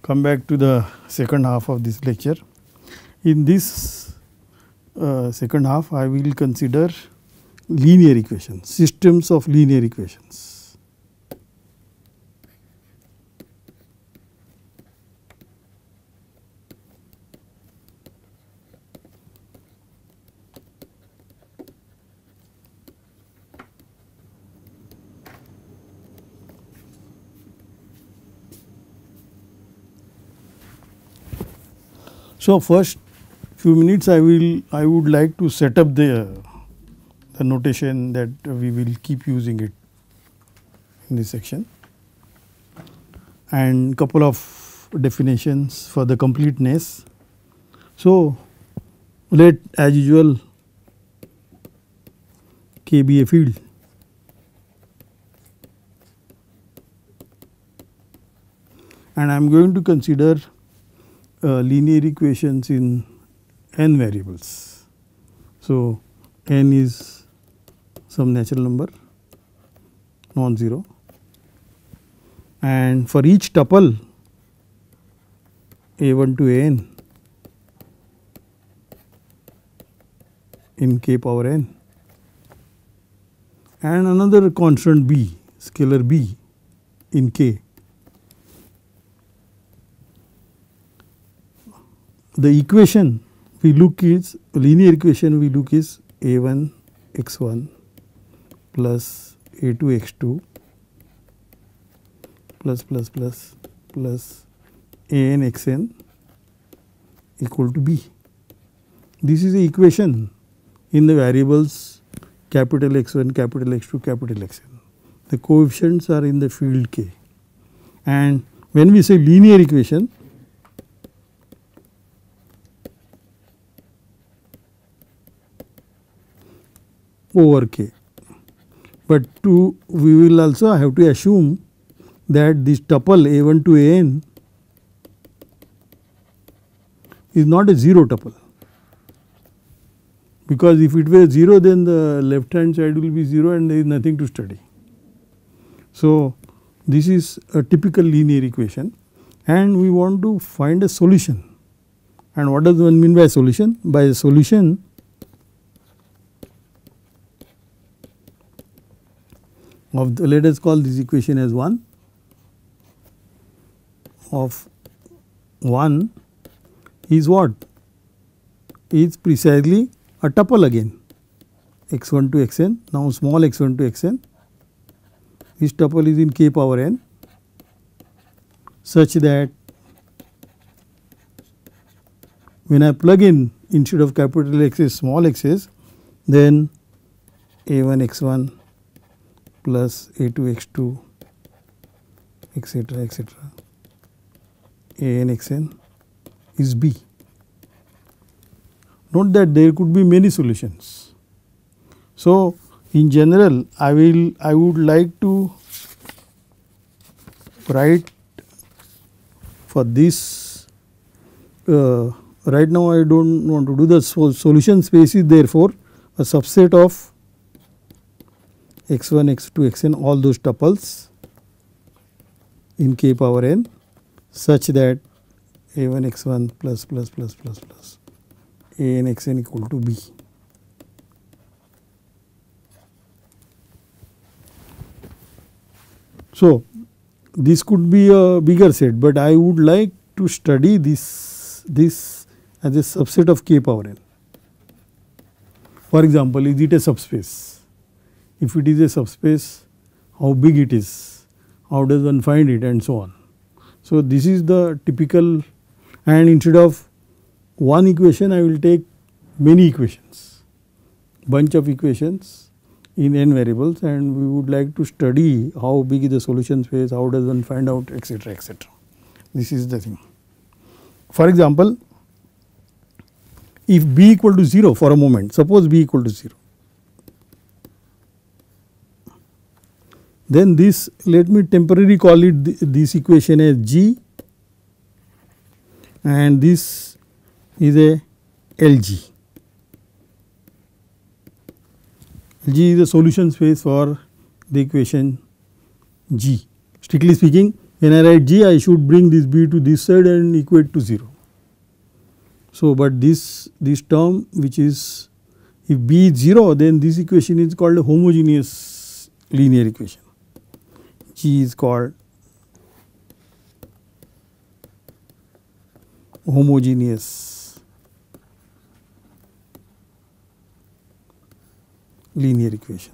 come back to the second half of this lecture. In this second half, I will consider linear equations, systems of linear equations. So, first few minutes I would like to set up the notation that we will keep using it in this section, and couple of definitions for the completeness. So, let as usual K be a field, and I am going to consider linear equations in n variables. So, n is some natural number non-zero, and for each tuple a1 to an in k power n, and another constant b, scalar b in k. The equation we look is linear equation we look is a1 x1 plus a2 x2 plus an xn equal to b. This is the equation in the variables capital X1, capital X2, capital Xn. The coefficients are in the field k, and when we say linear equation, over k, but we will also have to assume that this tuple a1 to an is not a 0 tuple, because if it were 0 then the left hand side will be 0 and there is nothing to study. So, this is a typical linear equation and we want to find a solution. And what does one mean by solution? By a solution, of the, let us call this equation as 1 of 1 is what? Is precisely a tuple again, x1 to xn. Now, small x1 to xn, this tuple is in k power n, such that when I plug in instead of capital X small x's, then a1 x1 plus a2 x2 etc. an xn is b. Note that there could be many solutions. So, in general I would like to write for this right now I do not want to do the solution space is therefore a subset of x1, x2, xn, all those tuples in k power n, such that a1 x1 plus an xn equal to b. So, this could be a bigger set, but I would like to study this as a subset of k power n. For example, is it a subspace? If it is a subspace, how big it is, how does one find it, and so on. So, this is the typical, and instead of one equation I will take many equations, bunch of equations in n variables, and we would like to study how big is the solution space, how does one find out, etc. This is the thing. For example, if b equal to 0 for a moment, suppose b equal to 0, then this, let me temporarily call it this equation as G, and this is a LG. G is the solution space for the equation G. Strictly speaking, when I write G, I should bring this B to this side and equate to 0. So, but this term which is, if B is 0, then this equation is called a homogeneous linear equation. G is called homogeneous linear equation.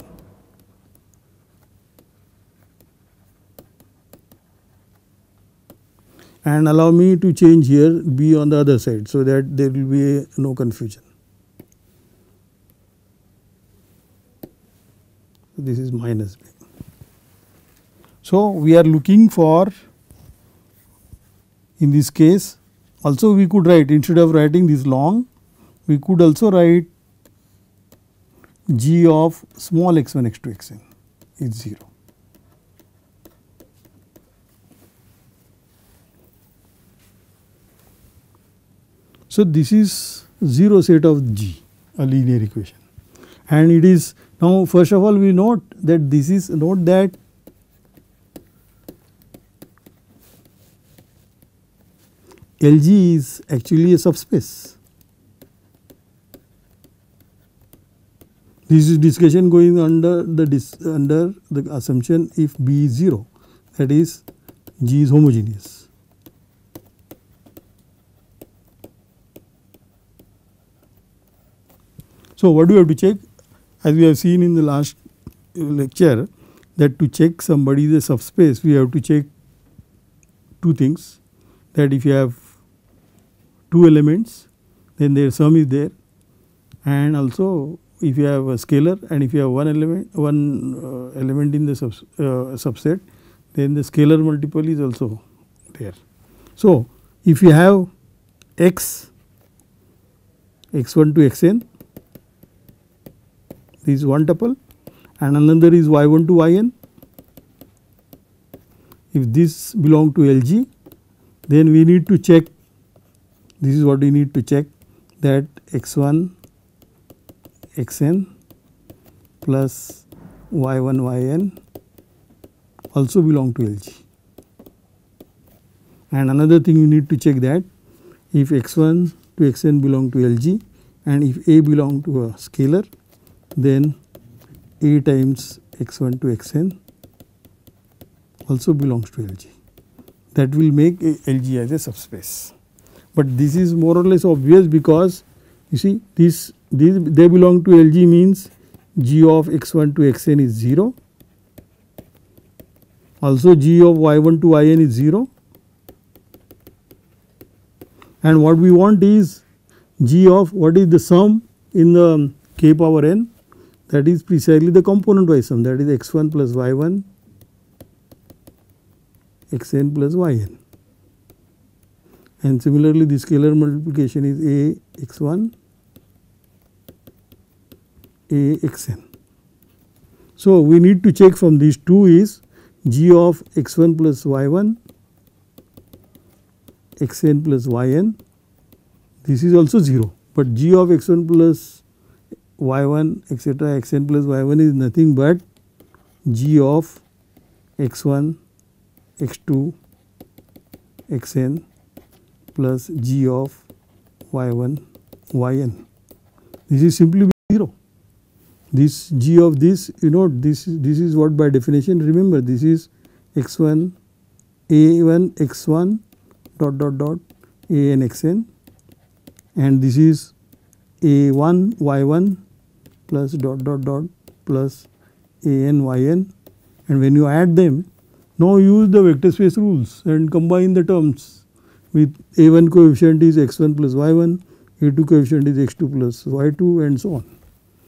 And allow me to change here B on the other side, so that there will be no confusion. This is minus B. So, we are looking for, in this case also we could write, instead of writing this long, we could also write G of small x1 x2 xn is 0. So, this is 0 set of G, a linear equation, and it is, now first of all we note that this is, note that LG is actually a subspace. This is discussion going under the assumption if B is 0, that is G is homogeneous. So, what do we have to check? As we have seen in the last lecture, that to check somebody is a subspace, we have to check two things, that if you have two elements, then their sum is there, and also if you have a scalar, and if you have one element in the subset, then the scalar multiple is also there. So, if you have x, x1 to xn, this is one tuple, and another is y1 to yn. If this belong to LG, then we need to check, this is what we need to check, that x1 xn plus y1 yn also belong to LG. And another thing you need to check, that if x1 to xn belong to LG and if A belong to a scalar, then A times x1 to xn also belongs to LG. That will make LG as a subspace. But this is more or less obvious, because you see these they belong to LG means G of x1 to xn is 0, also G of y1 to yn is 0, and what we want is G of what is the sum in the k power n, that is precisely the component wise sum, that is x1 plus y1 xn plus yn, and similarly the scalar multiplication is A x1 A xn. So, we need to check from these two is G of x1 plus y1 xn plus yn, this is also 0, but G of x1 plus y1 etc. xn plus y1 is nothing but G of x1 x2 xn plus G of y1 yn. This is simply 0. This G of this, you know, this is what by definition, remember this is x1 a1 x1 dot dot dot an xn, and this is a1 y1 plus dot dot dot plus an yn, and when you add them, now use the vector space rules and combine the terms with a1 coefficient is x1 plus y1, a2 coefficient is x2 plus y2, and so on.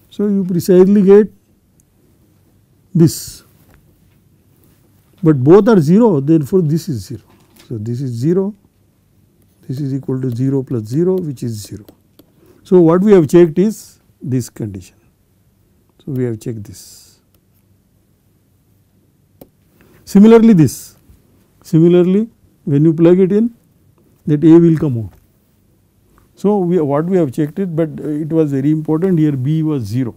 So, you precisely get this, but both are 0, therefore this is 0. So, this is 0, this is equal to 0 plus 0, which is 0. So, what we have checked is this condition. So, we have checked this. Similarly, this, similarly when you plug it in, that A will come out. So, what we have checked it, but it was very important here, B was 0.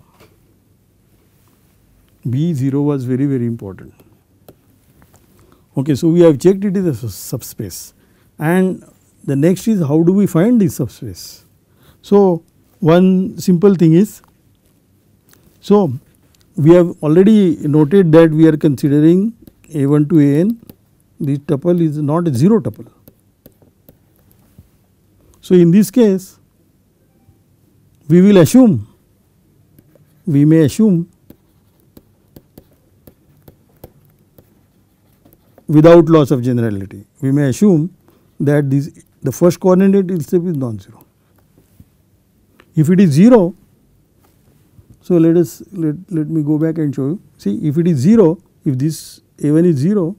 B 0 was very important. Okay, so we have checked it is a subspace, and the next is how do we find this subspace. So, one simple thing is, so we have already noted that we are considering A1 to AN, this tuple is not a 0 tuple. So, in this case we will assume, we may assume without loss of generality, we may assume that this the first coordinate itself is non-zero. If it is 0, so let me go back and show you. See, if it is 0, if this A1 is 0,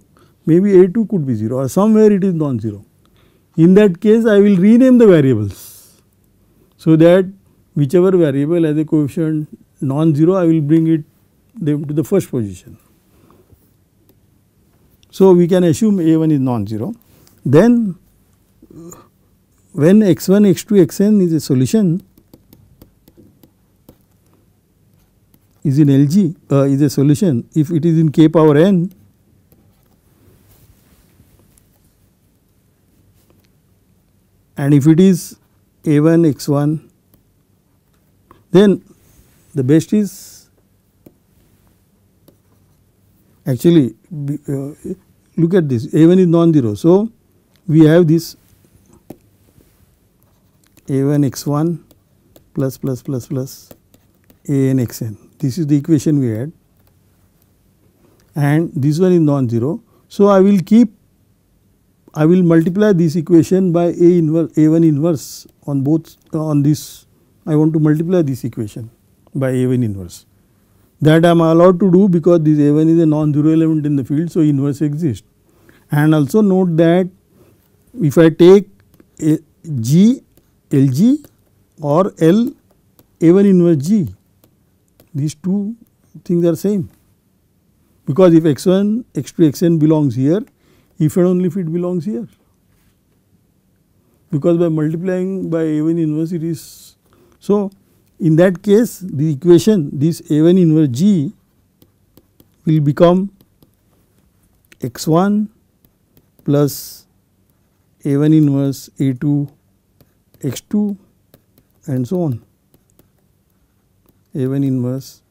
maybe A2 could be 0 or somewhere it is non-zero. In that case, I will rename the variables, so that whichever variable has a coefficient non-zero, I will bring it them to the first position. So, we can assume A1 is non-zero. Then when x1, x2, xn is a solution, is in LG is a solution, if it is in k power n, and if it is A1 x1, then the best is actually look at this, A1 is non-zero. So, we have this A1 x1 plus plus plus plus AN xn. This is the equation we had, and this one is non-zero. So, I will multiply this equation by A1 inverse on both on this. I want to multiply this equation by A1 inverse. That I am allowed to do because this A1 is a non-zero element in the field, so inverse exists. And also note that if I take G LG or L A1 inverse G, these two things are same, because if x1, x2, xn belongs here, if and only if it belongs here, because by multiplying by A1 inverse it is. So, in that case the equation this A1 inverse G will become x1 plus A1 inverse A2 x2 and so on, A1 inverse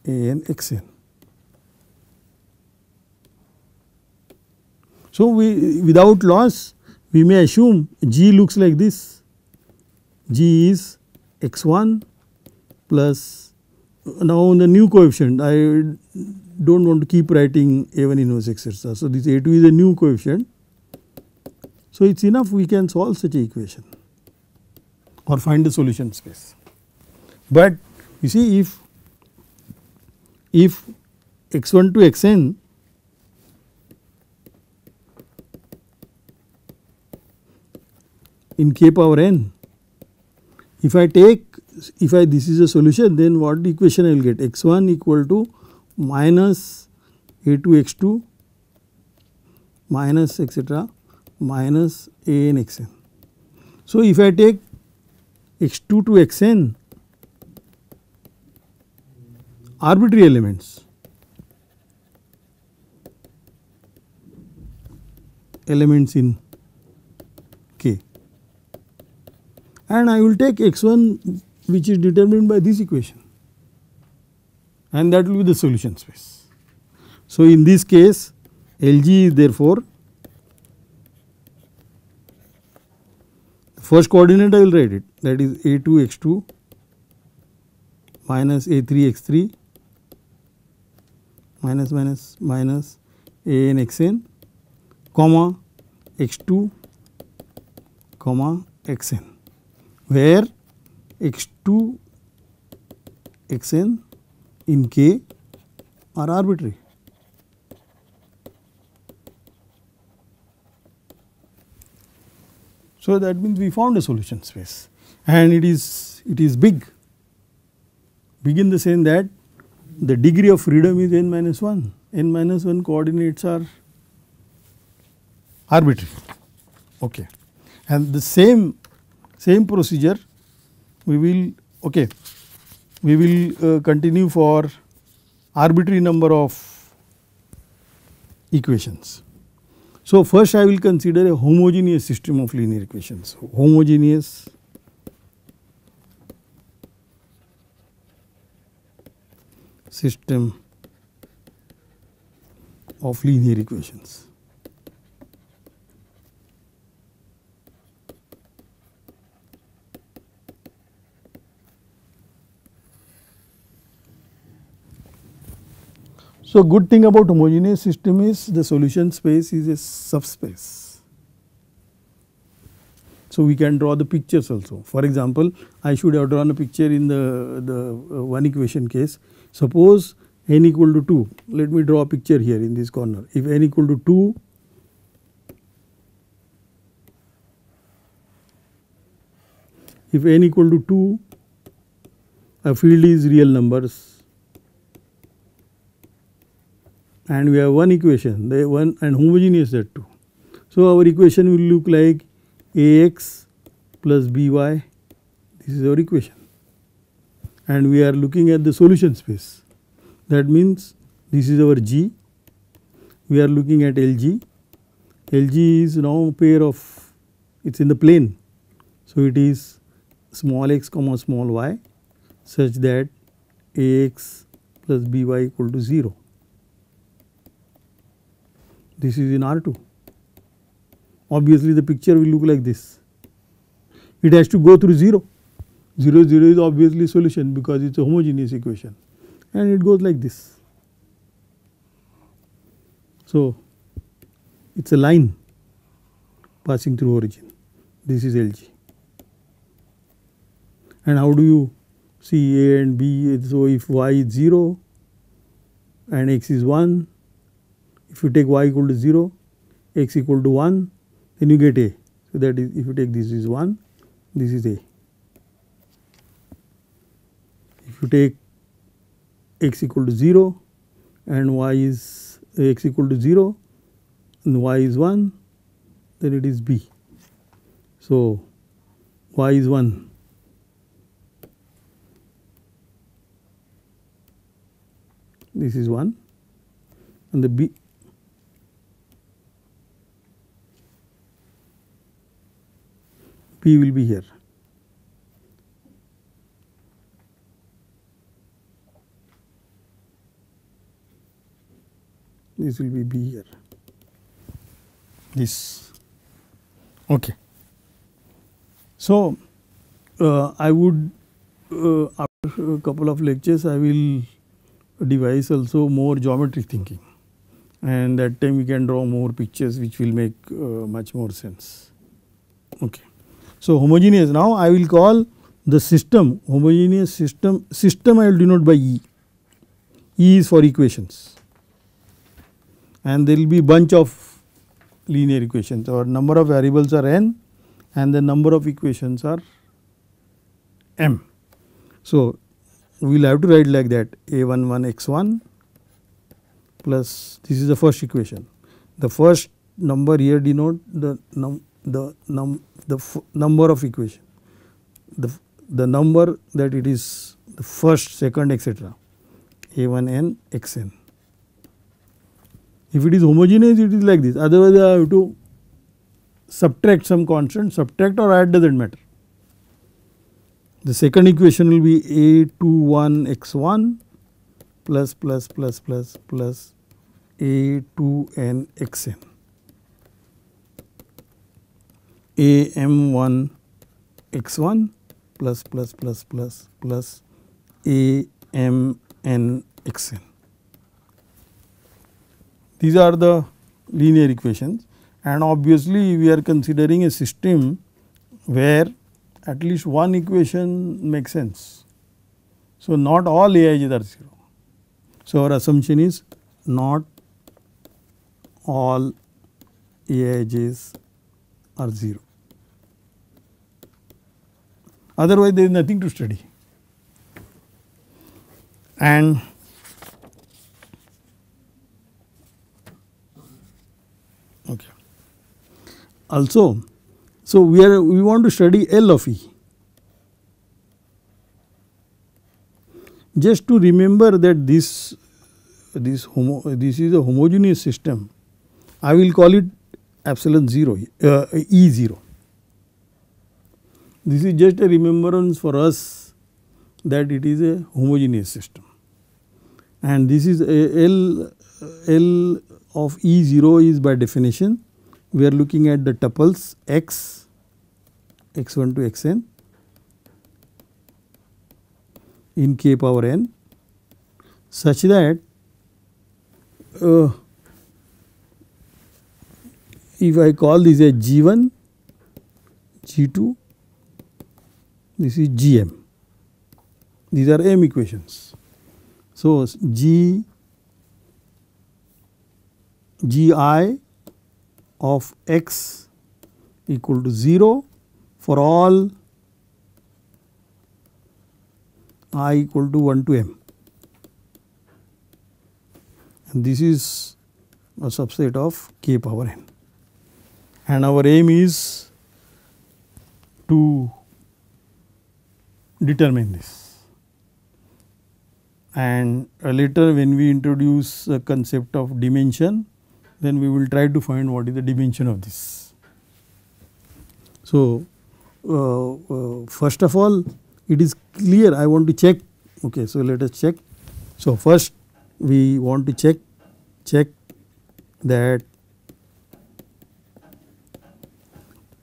AN xn. So, we without loss we may assume G looks like this, G is x1 plus, now the new coefficient, I do not want to keep writing A1 inverse etc. So, this A2 is a new coefficient. So, it is enough we can solve such a equation or find the solution space. But you see, if x1 to xn in k power n, if I take, this is a solution, then what the equation I will get, x1 equal to minus A2 x2 minus etc. minus AN xn. So, if I take x2 to xn arbitrary elements, in K, and I will take x1 which is determined by this equation, and that will be the solution space. So, in this case LG is therefore, first coordinate I will write it, that is A2 x2 minus A3 x3 minus minus minus AN xn comma x2 comma xn, where x2 xn in K are arbitrary. So, that means we found a solution space, and it is big in the sense that the degree of freedom is n minus 1, n minus 1 coordinates are arbitrary. Okay. And the same procedure we will continue for arbitrary number of equations. So, first I will consider a homogeneous system of linear equations. Homogeneous system of linear equations. So, good thing about homogeneous system is the solution space is a subspace. So, we can draw the pictures also. For example, I should have drawn a picture in the one equation case. Suppose n equal to 2, let me draw a picture here in this corner. If n equal to 2, if n equal to 2, a field is real numbers and we have one equation, the one and homogeneous that too. So, our equation will look like Ax plus By, this is our equation, and we are looking at the solution space. That means this is our G, we are looking at Lg. Lg is now a pair of, it is in the plane. So, it is small x comma small y such that Ax plus By equal to 0. This is in R2. Obviously, the picture will look like this. It has to go through 0. 0, 0 is obviously solution because it is a homogeneous equation and it goes like this. So, it is a line passing through origin. This is Lg. And how do you see A and B? So, if y is 0 and x is 1, if you take y equal to 0, x equal to 1, then you get A. So, that is if you take this is 1, this is A. If you take x equal to 0 and y is x equal to 0 and y is 1, then it is B. So, y is 1. This is 1 and the B will be here. This will be B here. This. Okay. So, I would after a couple of lectures I will devise also more geometric thinking, and that time we can draw more pictures which will make much more sense. Okay. So, homogeneous, now I will call the system homogeneous system, I will denote by E. E is for equations and there will be bunch of linear equations. Our number of variables are n and the number of equations are m. So, we will have to write like that A11 x1 plus this is the first equation. The first number here denote the number of equation, the number that it is the first, second, etc. A1n xn. If it is homogeneous, it is like this. Otherwise, I have to subtract some constant, subtract or add, does not matter. The second equation will be A21 x1 plus A2n xn. AM1 x1 plus AMN xn. These are the linear equations, and obviously we are considering a system where at least one equation makes sense. So, not all Aij's are 0. So, our assumption is not all Aij's are 0. Otherwise, there is nothing to study. And okay. Also, so we want to study L of E. Just to remember that this is a homogeneous system, I will call it epsilon 0 E 0. This is just a remembrance for us that it is a homogeneous system, and this is L of E 0 is by definition we are looking at the tuples x, x1 to xn in k power n such that if I call this a G1, G2, this is Gm. These are M equations. So, Gi of x equal to 0 for all I equal to 1 to m, and this is a subset of k power n, and our aim is to determine this, and later when we introduce a concept of dimension, then we will try to find what is the dimension of this. So, first of all it is clear I want to check. Okay, so let us check. So, first we want to check that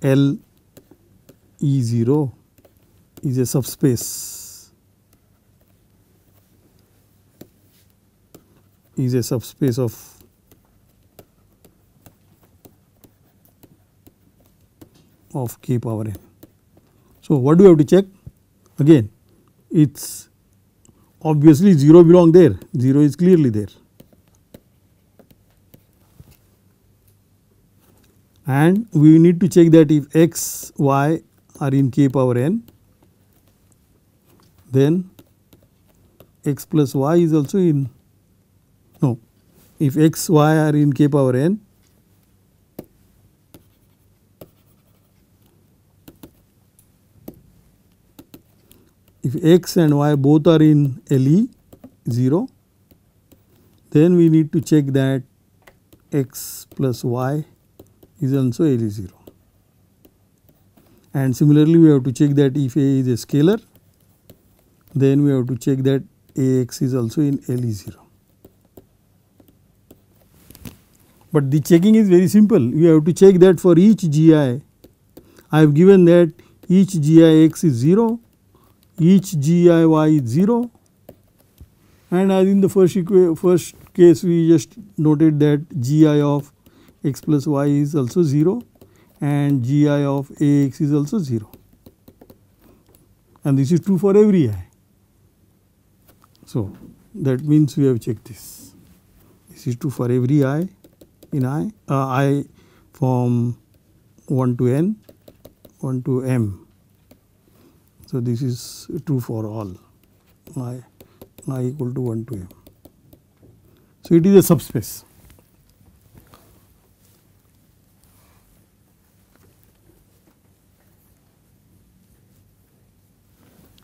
L E 0 is a subspace, of k power n. So, what do we have to check? Again, it is obviously 0 belong there, 0 is clearly there, and we need to check that if x, y are in k power n, then x plus y is also in, no, if x, y are in k power n, if x and y both are in LE 0, then we need to check that x plus y is also LE 0, and similarly we have to check that if A is a scalar, then we have to check that Ax is also in LE 0. But the checking is very simple. We have to check that for each Gi, I have given that each Gi x is 0, each Gi y is 0, and as in the first case we just noted that Gi of x plus y is also 0 and Gi of Ax is also 0, and this is true for every I. So, that means we have checked this. This is true for every I in I from 1 to n, 1 to m. So, this is true for all I equal to 1 to m. So, it is a subspace.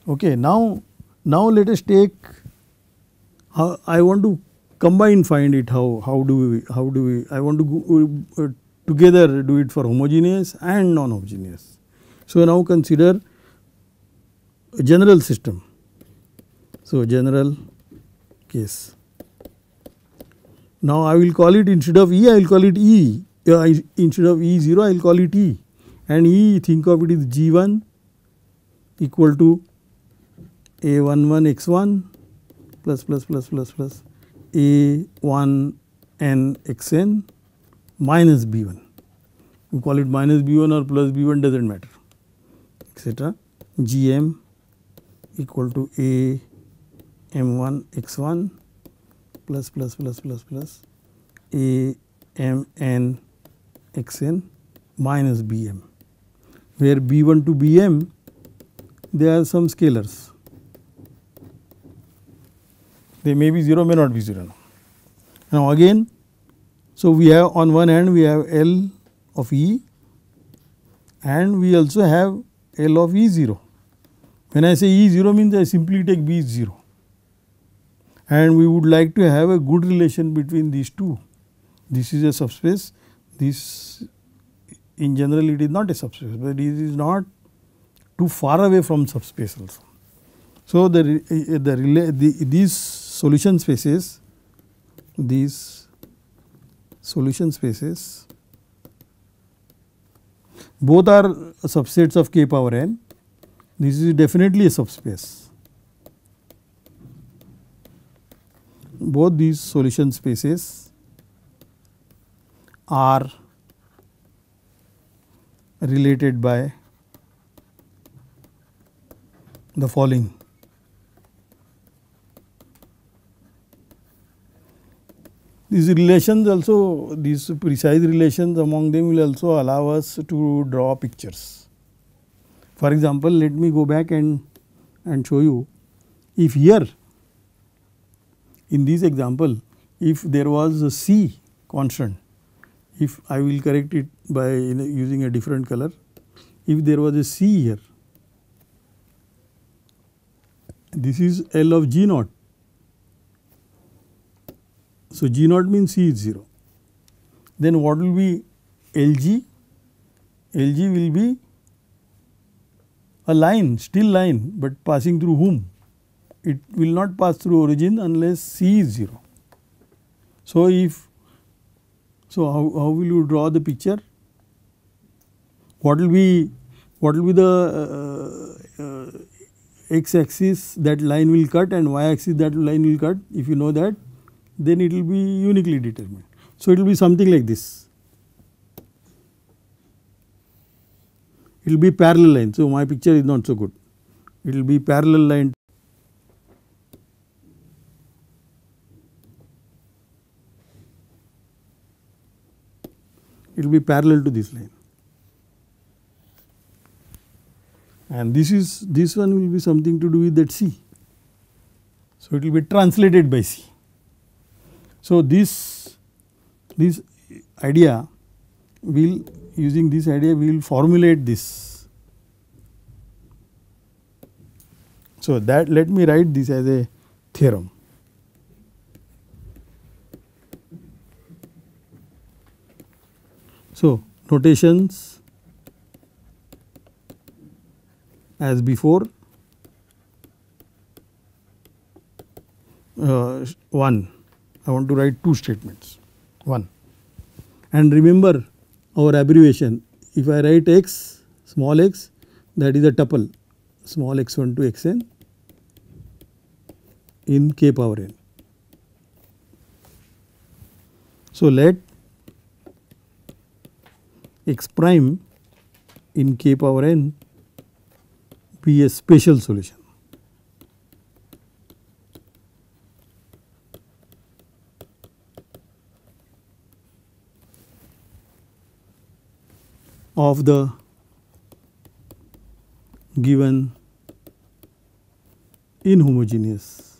Okay, now let us take, I want to find it how do we I want to go, together do it for homogeneous and non-homogeneous. So, now consider a general system. So, general case. Now, I will call it instead of E, I will call it E, instead of E 0 I will call it E, and E, think of it is G1 equal to A11 x1 plus A1 n xn minus B1. You call it minus B1 or plus B1 does not matter, etc. Gm equal to A m1 x1 plus A mn xn minus Bm, where B1 to Bm there are some scalars. They may be 0, may not be 0. Now, again, so we have on one hand we have L of E and we also have L of E 0. When I say E 0 means I simply take B 0, and we would like to have a good relation between these two. This is a subspace, this in general it is not a subspace, but it is not too far away from subspace also. So, these solution spaces, both are subsets of k power n. This is definitely a subspace. Both these solution spaces are related by the following. These relations also, these precise relations among them will also allow us to draw pictures. For example, let me go back and show you. If here in this example, if there was a C constant, if I will correct it by using a different color, if there was a C here, this is L of G naught. So, G naught means C is 0. Then what will be LG? LG will be a line, still line, but passing through whom? It will not pass through origin unless C is 0. So, how will you draw the picture? What will be the x axis that line will cut and y axis that line will cut? If you know that, then it will be uniquely determined. So, it will be something like this. It will be parallel line. So, my picture is not so good. It will be parallel line. It will be parallel to this line. And this one will be something to do with that C. So, it will be translated by C. So, this idea will, using this idea we will formulate this. So, that let me write this as a theorem. So, notations as before. 1. I want to write two statements. 1. And remember our abbreviation. If I write x, small x, that is a tuple, small x1 to xn in k power n. So, let x prime in k power n be a spatial solution. Of the given inhomogeneous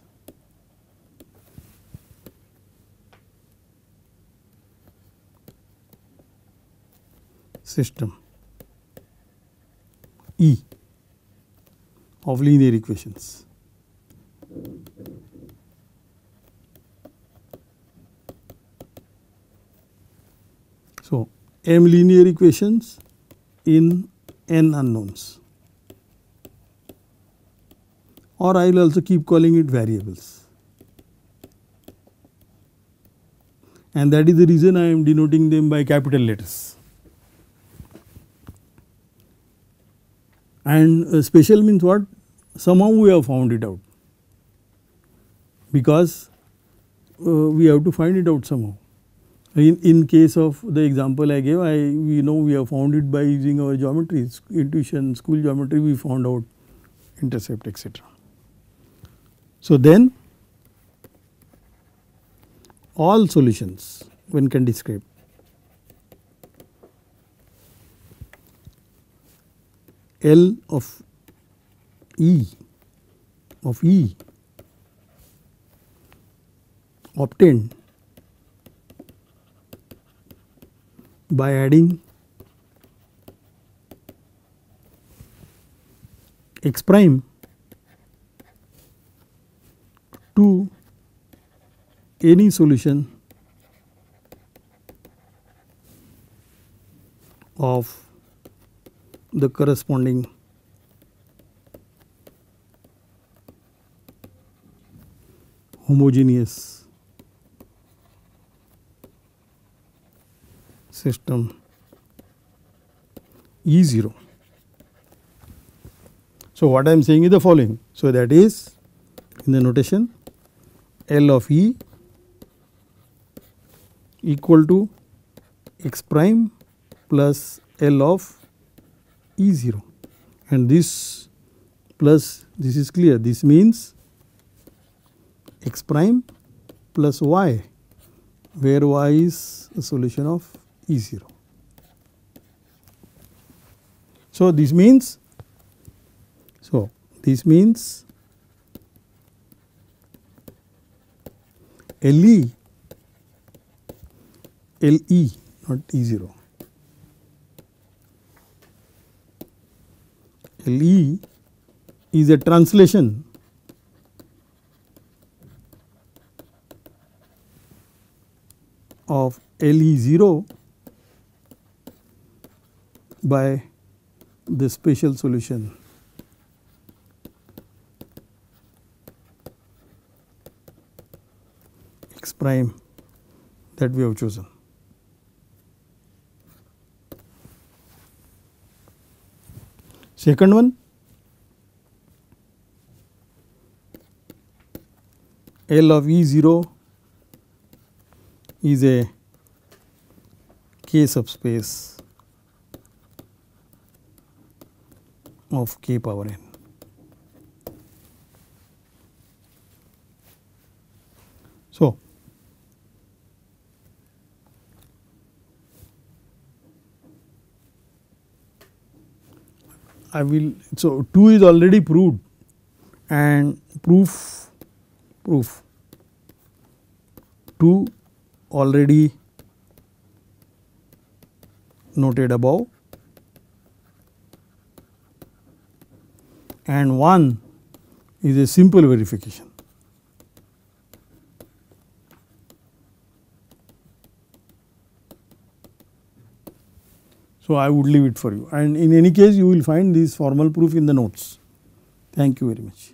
system E of linear equations. So, M linear equations in n unknowns, or I will also keep calling it variables, and that is the reason I am denoting them by capital letters. And special means what? Somehow we have found it out, because we have to find it out somehow. In case of the example I gave, we know we have found it by using our geometry, intuition, school geometry, we found out intercept, etc. So, then all solutions one can describe L of E obtained by adding x prime to any solution of the corresponding homogeneous system E0. So, what I am saying is the following. So, that is in the notation L of E equal to x prime plus L of E0, and this plus this is clear, this means x prime plus y, where y is a solution of E0. So, this means LE not E0, LE is a translation of LE0 by the special solution x prime that we have chosen. Second one, L of E0 is a K subspace of K power n. So, I will, so 2 is already proved, and proof 2 already noted above, and 1 is a simple verification. So, I would leave it for you, and in any case you will find this formal proof in the notes. Thank you very much.